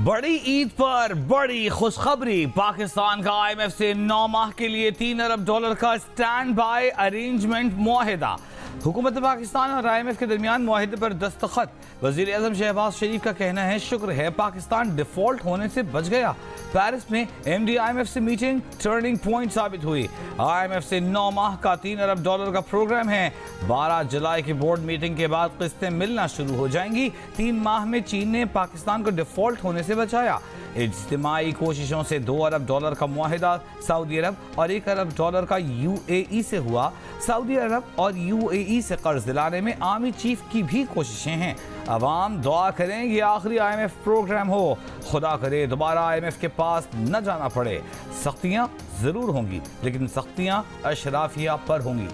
बड़ी ईद पर बड़ी खुशखबरी। पाकिस्तान का IMF से 9 माह के लिए $3 अरब का स्टैंड बाय अरेंजमेंट मुआहिदा। हुकूमत पाकिस्तान और IMF के दरमियान मुआहिदे पर दस्तखत। वज़ीर आज़म शहबाज शरीफ का कहना है, शुक्र है पाकिस्तान डिफॉल्ट होने से बच गया। पेरिस में MD IMF से मीटिंग टर्निंग पॉइंट साबित हुई। IMF से 9 माह का $3 अरब का प्रोग्राम है। 12 जुलाई की बोर्ड मीटिंग के बाद किस्तें मिलना शुरू हो जाएंगी। 3 माह में चीन ने पाकिस्तान को डिफॉल्ट होने से बचाया। इज्तिमाई कोशिशों से $2 अरब का मुआहिदा सऊदी अरब और $1 अरब का UAE से हुआ। सऊदी अरब और UAE से कर्ज दिलाने में आर्मी चीफ की भी कोशिशें हैं। अवाम दुआ करें ये आखिरी IMF प्रोग्राम हो। खुदा करे दोबारा IMF के पास न जाना पड़े। सख्तियाँ जरूर होंगी, लेकिन सख्तियाँ अशराफिया पर होंगी।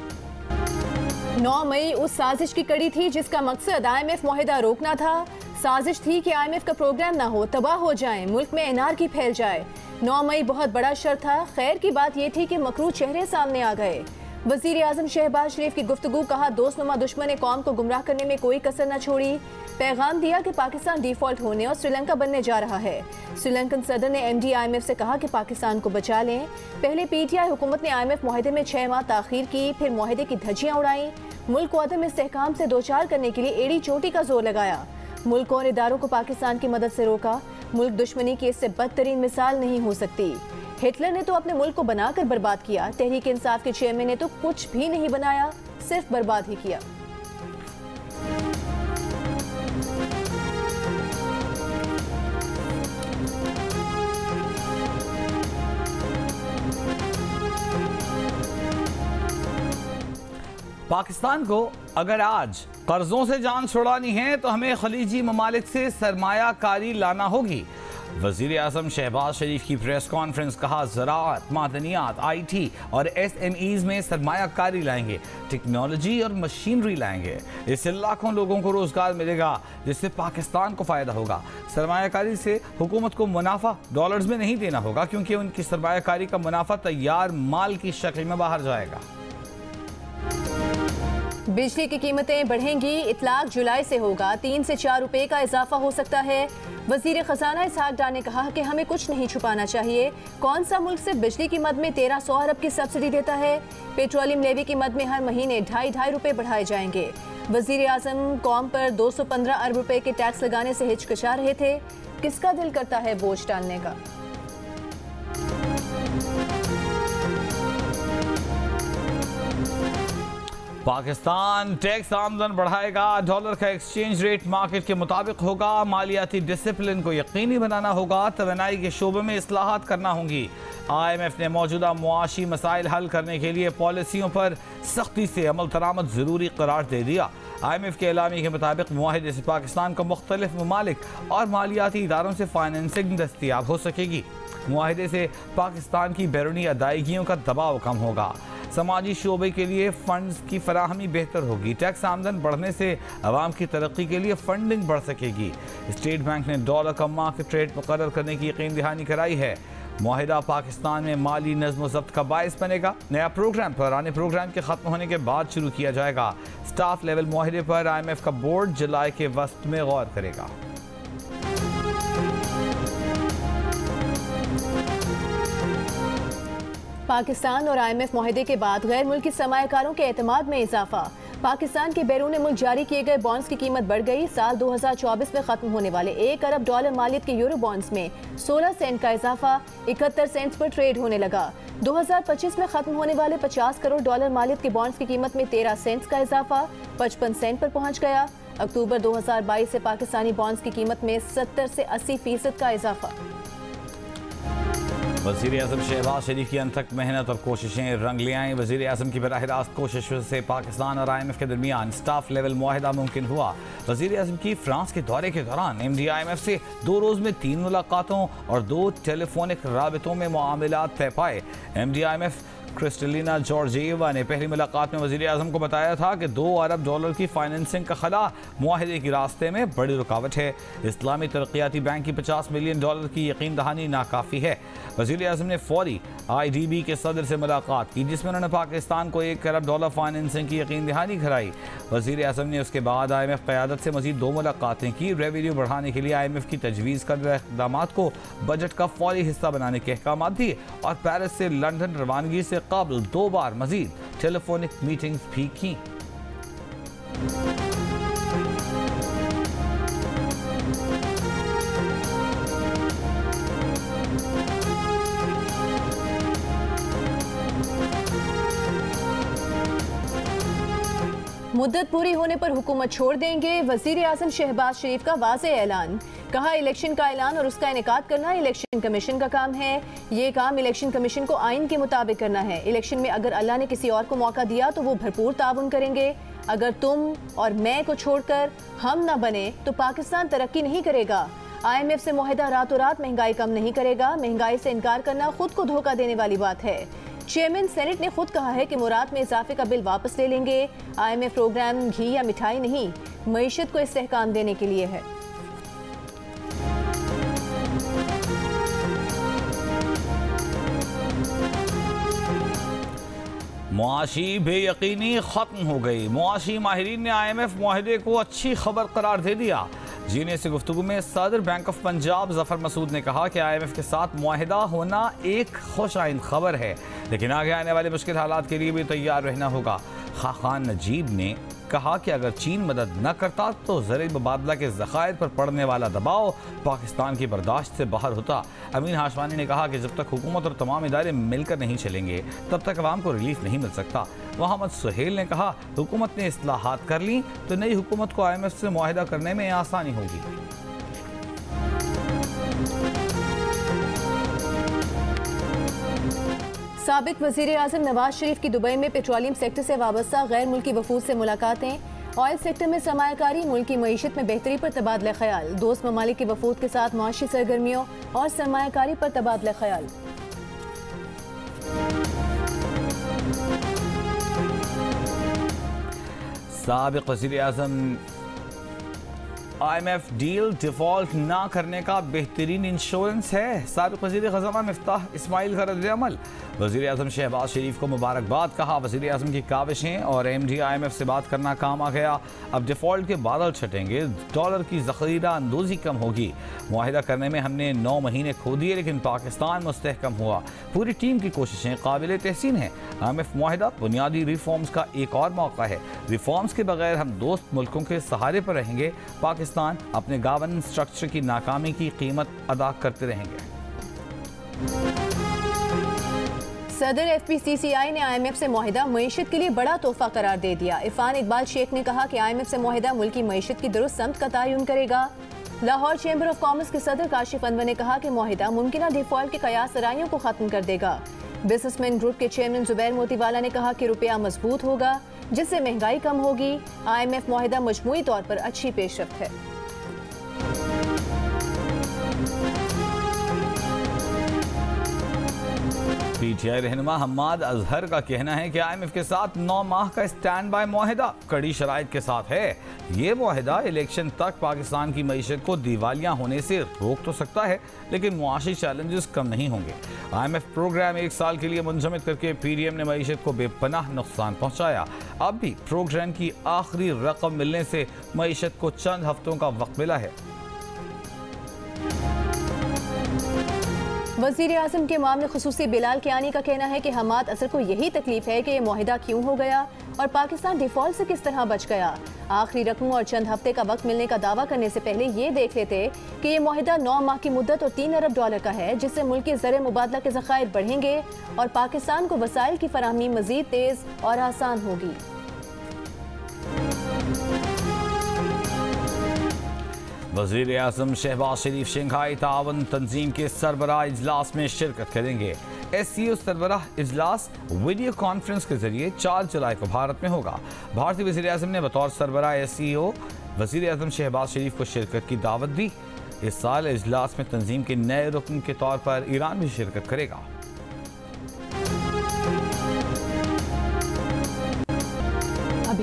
9 मई उस साजिश की कड़ी थी जिसका मकसद IMF मुआहिदा रोकना था। साजिश थी कि IMF का प्रोग्राम ना हो, तबाह हो जाए, मुल्क में एनआरकी फैल जाए। 9 मई बहुत बड़ा शर था। खैर की बात यह थी कि मकरूह चेहरे सामने आ गए। वज़ीर आज़म शहबाज शरीफ की गुफ्तगू, कहा दोस्तनुमा दुश्मन ने कौम को गुमराह करने में कोई कसर न छोड़ी। पैगाम दिया कि पाकिस्तान डिफॉल्ट होने और श्रीलंका बनने जा रहा है। श्रीलंकन सदर ने MD IMF से कहा कि पाकिस्तान को बचा लें। पहले PTI हुकूमत ने IMF मुआहिदे में 6 माह ताखीर की, फिर मुआहिदे की धज्जियां उड़ाई। मुल्क को अदम इस्तेहकाम से दो चार करने के लिए एड़ी चोटी का जोर लगाया। मुल्क और इदारों को पाकिस्तान की मदद से रोका। मुल्क दुश्मनी की इससे बदतरीन मिसाल नहीं हो सकती। हिटलर ने तो अपने मुल्क को बनाकर बर्बाद किया। तहरीक इंसाफ के चेयरमैन ने तो कुछ भी नहीं बनाया, सिर्फ बर्बाद ही किया। पाकिस्तान को अगर आज कर्जों से जान छुड़ानी है तो हमें खलीजी ममालिक से सरमायाकारी लाना होगी। वज़ीर आज़म शहबाज शरीफ की प्रेस कॉन्फ्रेंस, कहा ज़राअत, मादनियात, IT और SMEs में सरमायाकारी लाएंगे, टेक्नोलॉजी और मशीनरी लाएंगे। इससे लाखों लोगों को रोजगार मिलेगा, जिससे पाकिस्तान को फ़ायदा होगा। सरमायाकारी से हुकूमत को मुनाफा डॉलर्स में नहीं देना होगा, क्योंकि उनकी सरमायाकारी का मुनाफा तैयार माल की शक्ल में बाहर जाएगा। बिजली की कीमतें बढ़ेंगी। इतलाक जुलाई से होगा। 3 से 4 रुपए का इजाफा हो सकता है। वजीर खजाना इसहाक डार ने कहा कि हमें कुछ नहीं छुपाना चाहिए। कौन सा मुल्क सिर्फ बिजली की मद में 1300 अरब की सब्सिडी देता है? पेट्रोलियम लेवी की मद में हर महीने 2.5 रुपए बढ़ाए जाएंगे। वजीर आजम कौम पर 215 अरब रुपए के टैक्स लगाने से हिचकिचा रहे थे। किसका दिल करता है बोझ डालने का? पाकिस्तान टैक्स आमदन बढ़ाएगा। डॉलर का एक्सचेंज रेट मार्केट के मुताबिक होगा। मालियाती डिसिप्लिन को यकीनी बनाना होगा। तवानाई के शोबे में इस्लाहात करना होंगी। IMF ने मौजूदा मुआशी मसाइल हल करने के लिए पॉलिसियों पर सख्ती से अमल दरामद ज़रूरी करार दे दिया। IMF के एलामी के मुताबिक मुआहिदे से पाकिस्तान को मुख्तलिफ ममालिक और मालियाती इदारों से फाइनेंसिंग दस्तियाब हो सकेगी। मुआहिदे से पाकिस्तान की बैरूनी अदायगियों का दबाव कम होगा। समाजी शोबे के लिए फंड्स की फराहमी बेहतर होगी। टैक्स आमदन बढ़ने से अवाम की तरक्की के लिए फंडिंग बढ़ सकेगी। स्टेट बैंक ने डॉलर का मार्केट रेट मुकर्रर करने की यकीन दहानी कराई है। मुआहिदा पाकिस्तान में माली नज़्म ज़ब्त का बायस बनेगा। नया प्रोग्राम पुराने प्रोग्राम के ख़त्म होने के बाद शुरू किया जाएगा। स्टाफ लेवल मुआहिदे पर IMF का बोर्ड जुलाई के वस्त में गौर करेगा। पाकिस्तान और IMF मुआहिदे के बाद गैर मुल्की सरमायाकारों के एतमाद में इजाफा। पाकिस्तान के बैरून मुल्क जारी किए गए बॉन्ड्स की कीमत बढ़ गई। साल 2024 में खत्म होने वाले $1 अरब मालियत के यूरो बॉन्ड्स में 16 सेंट का इजाफा 71 सेंट पर ट्रेड होने लगा। 2025 में खत्म होने वाले $50 करोड़ मालियत के बॉन्ड्स की कीमत में 13 सेंट का इजाफा 55 सेंट पर पहुंच गया। अक्टूबर 2022 से पाकिस्तानी बॉन्ड्स की कीमत में 70 से 80% का इजाफा। वज़ीर आज़म शहबाज शरीफ की अनथक मेहनत और कोशिशें रंग ले आएँ। वज़ीर आज़म की बराह रास्त कोशिशों से पाकिस्तान और IMF के दरमियान स्टाफ लेवल मुआहिदा मुमकिन हुआ। वज़ीर आज़म की फ्रांस के दौरे के दौरान MD IMF से 2 रोज़ में 3 मुलाकातों और 2 टेलीफोनिक राबितों में मामलात तय पाए। MD IMF क्रिस्टलिना जॉर्जिएवा ने पहली मुलाकात में वज़ीर आज़म को बताया था कि $2 अरब की फाइनेंसिंग का खला मुआहदे के रास्ते में बड़ी रुकावट है। इस्लामी तरक्याती बैंक की $50 मिलियन की यकीन दहानी नाकाफ़ी है। वज़ीर आज़म ने फौरी IDB के सदर से मुलाकात की, जिसमें उन्होंने पाकिस्तान को $1 अरब फाइनेंसिंग की यकीन दहानी कराई। वज़ीर आज़म ने उसके बाद IMF क़यादत से मज़ीद 2 मुलाकातें की। रेवेन्यू बढ़ाने के लिए IMF की तजवीज़ करदा इक़दामात को बजट का फौरी हिस्सा बनाने के अहकाम दिए और पेरिस से लंदन रवानगी से कबल 2 बार मज़ीद टेलीफोनिक मीटिंग्स भी की। मुद्दत पूरी होने पर हुकूमत छोड़ देंगे, वजीर आज़म शहबाज शरीफ का वाज़ेह ऐलान। कहा, इलेक्शन का ऐलान और उसका इनेकाद करना इलेक्शन कमीशन का काम है। ये काम इलेक्शन कमीशन को आइन के मुताबिक करना है। इलेक्शन में अगर अल्लाह ने किसी और को मौका दिया तो वो भरपूर ताउन करेंगे। अगर तुम और मैं को छोड़कर हम ना बने तो पाकिस्तान तरक्की नहीं करेगा। IMF से मुआहदा रातों रात महंगाई कम नहीं करेगा। महंगाई से इनकार करना खुद को धोखा देने वाली बात है। चेयरमैन सेनेट ने खुद कहा है कि मुराद में इजाफे का बिल वापस ले लेंगे। IMF प्रोग्राम घी या मिठाई नहीं, मईशत को इस्तेहकाम देने के लिए है। मुआशी बेयकीनी खत्म हो गई। मुआशी माहिरीन ने IMF मुआहदे को अच्छी खबर करार दे दिया। जीने से गुफ्तगू में सदर बैंक ऑफ पंजाब जफर मसूद ने कहा कि IMF के साथ मुआहदा होना एक खुशआइन खबर है, लेकिन आगे आने वाले मुश्किल हालात के लिए भी तैयार रहना होगा। खाखान नजीब ने कहा कि अगर चीन मदद न करता तो ज़र मुबादला के ज़खायर पर पड़ने वाला दबाव पाकिस्तान की बर्दाश्त से बाहर होता। अमीन हाशवानी ने कहा कि जब तक हुकूमत और तमाम इदारे मिलकर नहीं चलेंगे तब तक अवाम को रिलीफ नहीं मिल सकता। मोहम्मद सुहेल ने कहा, हुकूमत ने इस्लाहात कर ली तो नई हुकूमत को IMF से मुआहदा करने में आसानी होगी। साबिक वज़ीर आज़म नवाज शरीफ की दुबई में पेट्रोलियम सेक्टर से वाबस्ता गैर मुल्की वफूद से मुलाकातें। ऑयल सेक्टर में सरमायाकारी, मुल्क की मईशत में बेहतरी पर तबादला ख्याल। दोस्त ममालिक के वफूद के साथ माशी सरगर्मियों और सरमायाकारी पर तबादला ख्याल। साबिक वज़ीर आज़म IMF डील डिफॉल्ट ना करने का बेहतरीन इंश्योरेंस है। साबिक वज़ीर ख़ज़ाना मिफ्ताह इस्माइल का रद्द-ए-अमल। वज़ीर आज़म शहबाज शरीफ को मुबारकबाद। कहा, वज़ीर आज़म की काविशें और MD IMF से बात करना काम आ गया। अब डिफ़ॉल्ट के बादल छटेंगे, डॉलर की ज़ख़ीरा अंदोज़ी कम होगी। मुआहिदा करने में हमने 9 महीने खो दिए, लेकिन पाकिस्तान मुस्तहकम हुआ। पूरी टीम की कोशिशें काबिल तहसीन हैं। IMF मुआहिदा बुनियादी रिफॉर्म्स का एक और मौका है। रिफॉर्म्स के बगैर हम दोस्त मुल्कों के सहारे पर रहेंगे। पाकिस्तान अपने गवर्नेंस स्ट्रक्चर की नाकामी की कीमत अदा करते रहेंगे। सदर FPCCI ने IMF से मुआहिदा मईशत के लिए बड़ा तोहफा करार दे दिया। इरफान इकबाल शेख ने कहा कि IMF से मुआहिदा मुल्क की मईशत की दुरुस्त समत का तयन करेगा। लाहौर चैम्बर ऑफ कॉमर्स के सदर काशिफ अनवर ने कहा कि मुआहिदा मुमकिन डिफॉल्ट के कयास सराइयों को खत्म कर देगा। बिजनेसमैन ग्रुप के चेयरमैन जुबैर मोतीवाला ने कहा कि रुपया मजबूत होगा, जिससे महंगाई कम होगी। IMF मुआहिदा मजमूई तौर पर अच्छी पेशरफ्त है। PTI रहनुमा हम्माद अजहर का कहना है कि IMF के साथ 9 माह का स्टैंड बाय मुआहिदा कड़ी शराइत के साथ है। ये मुआहिदा इलेक्शन तक पाकिस्तान की मईशत को दिवालिया होने से रोक तो सकता है, लेकिन मुआशी चैलेंजेस कम नहीं होंगे। IMF प्रोग्राम 1 साल के लिए मुंजमद करके PDM ने मईशत को बेपनाह नुकसान पहुँचाया। अब भी प्रोग्राम की आखिरी रकम मिलने से मईशत को चंद हफ्तों का वक्त मिला है। वज़ीर आज़म के मामले खुसूसी बिलाल कियानी का कहना है कि हमाद असर को यही तकलीफ है कि ये मुआहिदा क्यों हो गया और पाकिस्तान डिफॉल्ट से किस तरह बच गया। आखिरी रकम और चंद हफ्ते का वक्त मिलने का दावा करने से पहले ये देख लेते कि ये मुआहिदा 9 माह की मुद्दत और $3 अरब का है, जिससे मुल्क के ज़र मुबादला के ज़खायर बढ़ेंगे और पाकिस्तान को वसाइल की फराहमी मज़ीद तेज़ और आसान होगी। वज़ीर आज़म शहबाज शरीफ शंघाई तावन तंजीम के सरबराह इजलास में शिरकत करेंगे। SCO सरबराह इजलास वीडियो कॉन्फ्रेंस के जरिए 4 जुलाई को भारत में होगा। भारतीय वज़ीर आज़म ने बतौर सरबराह SCO वज़ीर आज़म शहबाज शरीफ को शिरकत की दावत दी। इस साल इजलास में तंजीम के नए रुकन के तौर पर ईरान भी शिरकत करेगा।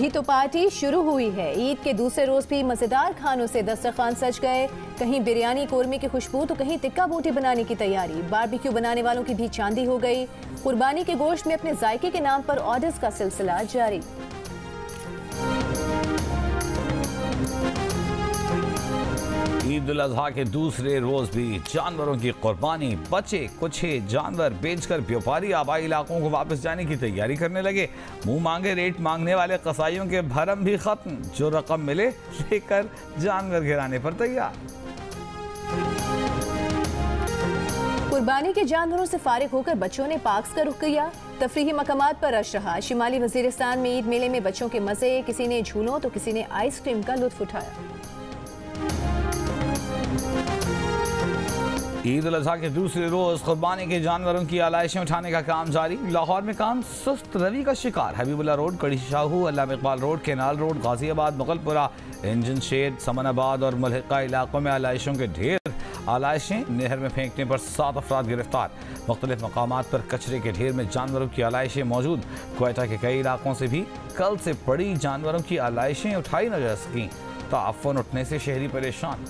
अभी तो पार्टी शुरू हुई है। ईद के दूसरे रोज भी मजेदार खानों से दस्तरखान सज गए। कहीं बिरयानी कोरमे की खुशबू तो कहीं टिक्का बोटी बनाने की तैयारी। बारबेक्यू बनाने वालों की भी चांदी हो गई। कुर्बानी के गोश्त में अपने जायके के नाम पर ऑर्डर्स का सिलसिला जारी। ईद उल अजहा के दूसरे रोज भी जानवरों की कुर्बानी। बचे कुछ जानवर बेचकर व्यापारी आबाई इलाकों को वापस जाने की तैयारी करने लगे। मुंह मांगे रेट मांगने वाले कसाईयों के भरम भी खत्म। जो रकम मिले लेकर जानवर गिराने पर तैयार। कुर्बानी के जानवरों से फारिग होकर बच्चों ने पार्क्स का रुख किया। तफरीही मकामात पर रश रहा। शिमाली वजीरिस्तान में ईद मेले में बच्चों के मजे, किसी ने झूलों तो किसी ने आइसक्रीम का लुत्फ उठाया। ईद उल अजहा के दूसरे रोज कुर्बानी के जानवरों की आलाइशें उठाने का काम जारी। लाहौर में काम सुस्त रवि का शिकार। Habibullah road, Garhi Shahu, Allama Iqbal road, canal road, Ghaziabad, Mughalpura, engine shed, Samanabad और मुल्हिका इलाकों में आलाइशों के ढेर। आलाइशें नहर में फेंकने पर 7 अफराद गिरफ्तार। मुख्तलिफ मकामात पर कचरे के ढेर में जानवरों की आलाइशें मौजूद। क्वेटा के कई इलाकों से भी कल से बड़ी जानवरों की आलाइशें उठाई न जा सकीं। ताफुन उठने से शहरी परेशान।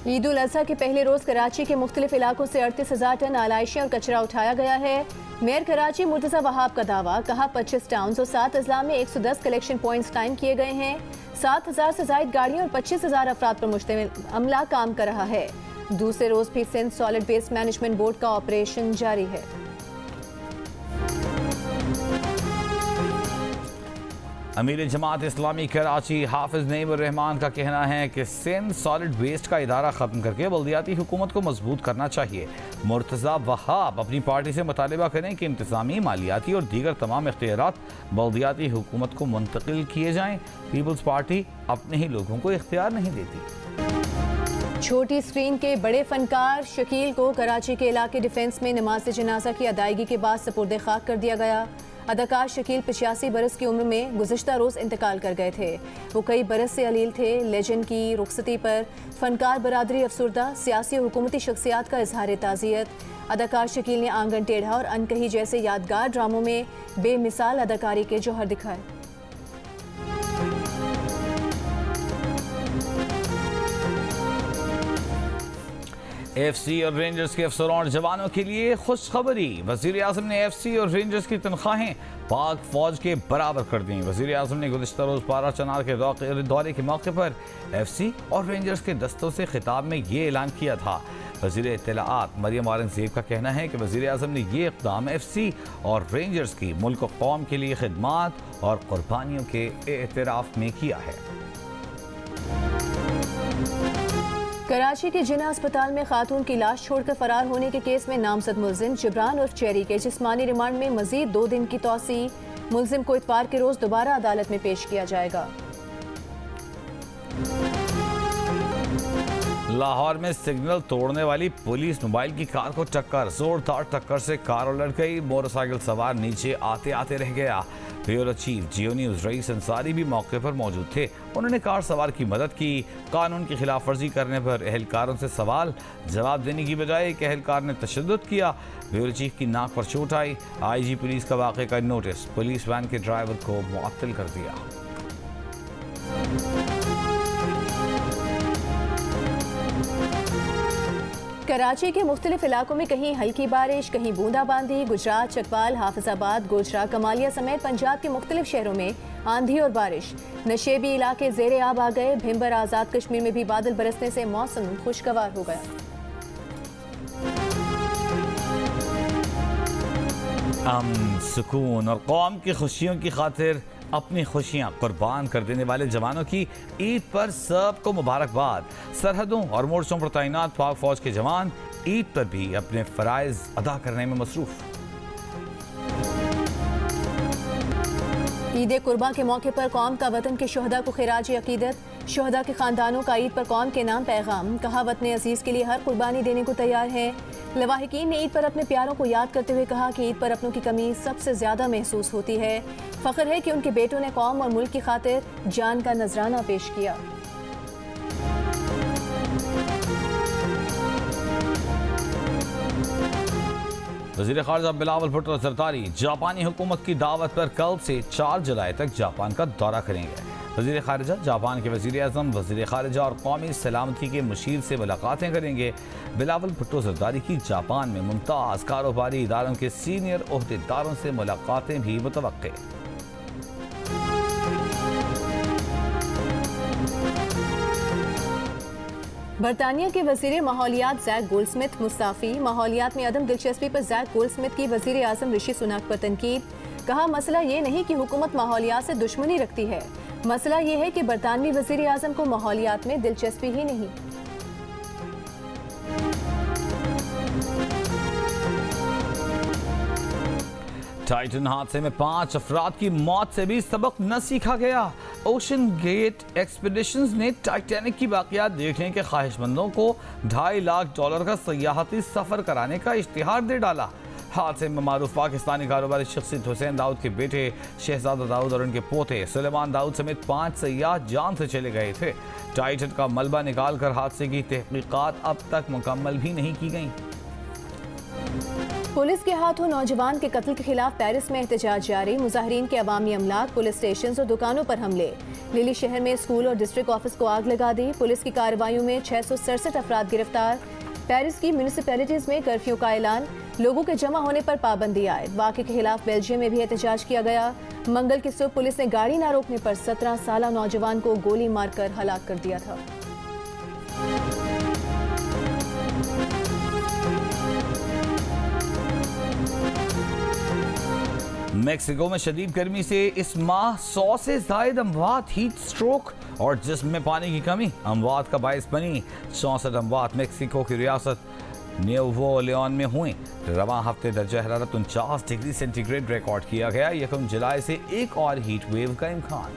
ईद उल अजहा के पहले रोज कराची के मुख्तलिफ इलाकों से 38,000 टन आलाइशें और कचरा उठाया गया है। मेयर कराची मुर्तजा वहाब का दावा। कहा 25 टाउन्स और 7 अजला में 110 कलेक्शन पॉइंट्स कायम किए गए हैं। 7,000 से जायद गाड़ियां और 25,000 अफराद पर मुश्तमिल अमला काम कर रहा है। दूसरे रोज भी Sindh solid waste management board का ऑपरेशन जारी है। अमीर जमात इस्लामी कराची हाफिज नईम रहमान का कहना है कि सिंध सॉलिड वेस्ट का इदारा ख़त्म करके बल्दियाती हुकूमत को मजबूत करना चाहिए। मुर्तज़ा वहाब अपनी पार्टी से मुतालिबा करें कि इंतज़ामी, मालियाती और दीगर तमाम इख्तियारात बल्दियाती हुकूमत को मुंतकिल किए जाएँ। पीपल्स पार्टी अपने ही लोगों को इख्तियार नहीं देती। छोटी स्क्रीन के बड़े फनकार शकील को कराची के इलाके डिफेंस में नमाज जनाजा की अदायगी के बाद सपुर्द खाक कर दिया गया। अदाकार शकील 85 बरस की उम्र में गुज़िश्ता रोज़ इंतकाल कर गए थे। वो कई बरस से अलील थे। लेजेंड की रुखसती पर फनकार बरादरी अफसुर्दा, सियासी और हुकूमती शख्सियात का इजहार ताज़ियत। अदाकार शकील ने आंगन टेढ़ा और अनकही जैसे यादगार ड्रामों में बेमिसाल अदाकारी के जौहर दिखाए। एफसी और रेंजर्स के अफसरों और जवानों के लिए खुशखबरी। वज़ीर आज़म ने एफसी और रेंजर्स की तनख्वाहें पाक फौज के बराबर कर दी। वज़ीर आज़म ने गुज़िश्ता रोज़ पारा चनार के दौरे के मौके पर एफसी और रेंजर्स के दस्तों से खिताब में ये ऐलान किया था। वज़ीर इत्तलाआत मरियम औरंगज़ेब का कहना है कि वज़ीर आज़म ने ये इक़दाम एफसी और रेंजर्स की मुल्क और कौम के लिए खिदमात और कुर्बानियों के एतराफ़ में किया है। कराची के जिना अस्पताल में खातून की लाश छोड़कर फरार होने के केस में नामजद मुलजिम जिब्रान उर्फ चेरी के जिस्मानी रिमांड में मजीद 2 दिन की तौसी। मुलजिम को इतवार के रोज दोबारा अदालत में पेश किया जाएगा। लाहौर में सिग्नल तोड़ने वाली पुलिस मोबाइल की कार को टक्कर। जोरदार टक्कर से कार उलट गई। मोटरसाइकिल सवार नीचे आते आते रह गया। ब्यूरो चीफ जियो न्यूज़ रईस अंसारी भी मौके पर मौजूद थे। उन्होंने कार सवार की मदद की। कानून की खिलाफ वर्जी करने पर अहलकारों से सवाल जवाब देने की बजाय एक अहलकार ने तशद्दुद किया। ब्यूरो चीफ की नाक पर चोट आई। आईजी पुलिस का वाक़े का नोटिस। पुलिस वैन के ड्राइवर को मुअत्तल कर दिया। कराची के मुख्तलिफ इलाकों में कहीं हल्की बारिश, कहीं बूंदाबांदी। गुजरात, चकवाल, हाफिजाबाद, गोजरा, कमालिया समेत पंजाब के मुख्तलिफ शहरों में आंधी और बारिश। नशेबी इलाके ज़ेरे आब आ गए। भिम्बर, आज़ाद कश्मीर में भी बादल बरसने से मौसम खुशगवार हो गया। सुकून और कौम की खुशियों की खातिर अपनी खुशियां कुर्बान कर देने वाले जवानों की ईद पर सबको मुबारकबाद। सरहदों और मोर्चों पर तैनात पाक फौज के जवान ईद पर भी अपने फराइज अदा करने में मसरूफ। ईद कुर्बान के मौके पर कौम का वतन के शहदा को खिराज अकीदत। शहदा के खानदानों का ईद पर कौम के नाम पैगाम। कहा वतन अजीज के लिए हर कुर्बानी देने को तैयार है। लवाहिकीन ने ईद पर अपने प्यारों को याद करते हुए कहा कि ईद पर अपनों की कमी सबसे ज्यादा महसूस होती है। फख्र है कि उनके बेटों ने कौम और मुल्क की खातिर जान का नजराना पेश किया। वज़ीर ख़ारिजा बिलावल भुट्टो ज़रदारी जापानी हुकूमत की दावत पर कल से 4 जुलाई तक जापान का दौरा करेंगे। वज़ीर ख़ारिजा जापान के वज़ीर आज़म, वज़ीर ख़ारिजा और कौमी सलामती के मुशीर से मुलाकातें करेंगे। बिलावल भुट्टो ज़रदारी की जापान में मुमताज़ कारोबारी इदारों के सीनियर ओहदेदारों से मुलाकातें भी मुतवक्के। बरतानिया के वज़ीर माहौलियात जैक गोल्डस्मिथ मुस्ताफ़ी। माहौलियात में अदम दिलचस्पी पर जैक गोल्डस्मिथ की वज़ीर आज़म ऋषि सुनाक पर तनकीद। कहा, मसला ये नहीं कि हुकूमत माहौलियात से दुश्मनी रखती है, मसला ये है कि बरतानवी वज़ीर आज़म को माहौलियात में दिलचस्पी ही नहीं। टाइटन हादसे में 5 अफराद की मौत से भी सबक न सीखा गया। ओशन गेट एक्सपीडिशंस ने टाइटैनिक की बाकियात देखने के ख्वाहिशमंदों को $2.5 लाख का सयाहती सफर कराने का इश्तिहार दे डाला। हादसे में मारूफ पाकिस्तानी कारोबारी शख्सियत हुसैन दाऊद के बेटे शहजादा दाऊद और उनके पोते सुलेमान दाऊद समेत 5 सयाह जान से चले गए थे। टाइटन का मलबा निकाल कर हादसे की तहकीकात अब तक मुकम्मल भी नहीं की गई। पुलिस के हाथों नौजवान के कत्ल के खिलाफ पेरिस में एहतजाज जारी। मुजाहिरीन के अवामी अमलाक, पुलिस स्टेशन और दुकानों पर हमले। लिली शहर में स्कूल और डिस्ट्रिक्ट ऑफिस को आग लगा दी। पुलिस की कार्रवाइयों में 667 अफराद गिरफ्तार। पेरिस की म्यूनिसिपैलिटीज में कर्फ्यू का ऐलान। लोगों के जमा होने पर पाबंदी आयद। वाक़े के खिलाफ बेल्जियम में भी एहतजाज किया गया। मंगल की सुबह पुलिस ने गाड़ी न रोकने पर 17 साला नौजवान को गोली मारकर हलाक कर दिया था। मेक्सिको में शदीद गर्मी से इस माह 100 से जायद अमवात हीट स्ट्रोक और जिस्म में पानी की कमी अमवात का बायस बनी। 64 अमवात मेक्सिको की रियासत न्यूवो लियोन में हुई। रवां हफ्ते दर्जा हरारत 49 डिग्री सेंटीग्रेड रिकॉर्ड किया गया। 1 जुलाई से एक और हीट वेव का इम्कान।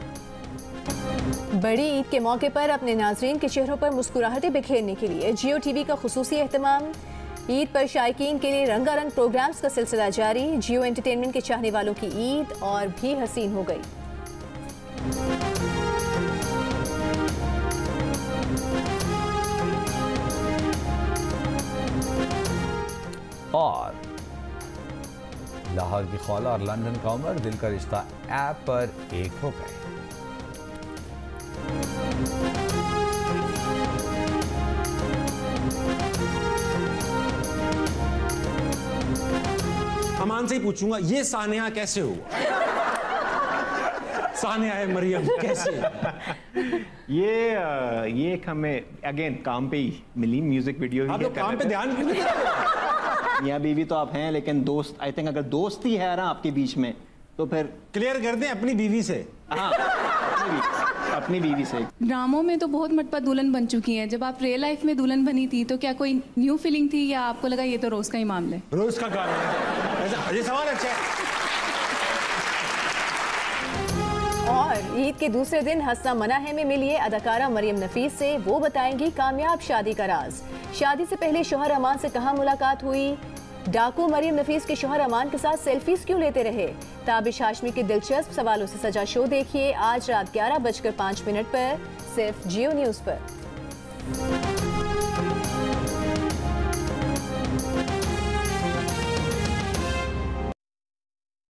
बड़ी ईद के मौके पर अपने नाजरीन के चेहरों पर मुस्कुराहटें बिखेरने के लिए जियो टीवी का खुसूसी एहतमाम। ईद पर शायकीन के लिए रंगारंग प्रोग्राम्स का सिलसिला जारी। जियो एंटरटेनमेंट के चाहने वालों की ईद और भी हसीन हो गई। और लाहौर की खौला और लंदन का उमर दिल का रिश्ता ऐप पर एक हो गए। अमान से ही पूछूंगा, ये सानिया कैसे हुआ? सानिया है मरियम कैसे? ये एक हमें अगेन काम पे ही मिली म्यूजिक वीडियो। आप लोग काम पे ध्यान क्यों नहीं देते? मियां बीवी तो आप हैं, लेकिन दोस्त, आई थिंक अगर दोस्ती है ना आपके बीच में तो फिर क्लियर कर दें अपनी बीवी से। हाँ, अपनी बीवी से। ड्रामों में तो बहुत मटपट दुल्हन बन चुकी हैं। जब आप रियल लाइफ में दुल्हन बनी थी तो क्या कोई न्यू फीलिंग थी या आपको लगा ये तो रोज का ही मामला है? रोज का काम है। ऐसा ये सवाल अच्छा है। और ईद के दूसरे दिन हंसना मना है में मिली है अदाकारा मरियम नफीस से। वो बताएंगी कामयाब शादी का राज। शादी से पहले शौहर अमान से कहाँ मुलाकात हुई? डाकू मरियम नफीस के शौहर अमान के साथ सेल्फीज क्यों लेते रहे? ताबिश हाशमी के दिलचस्प सवालों से सजा शो देखिए आज रात 11:05 पर सिर्फ जियो न्यूज पर।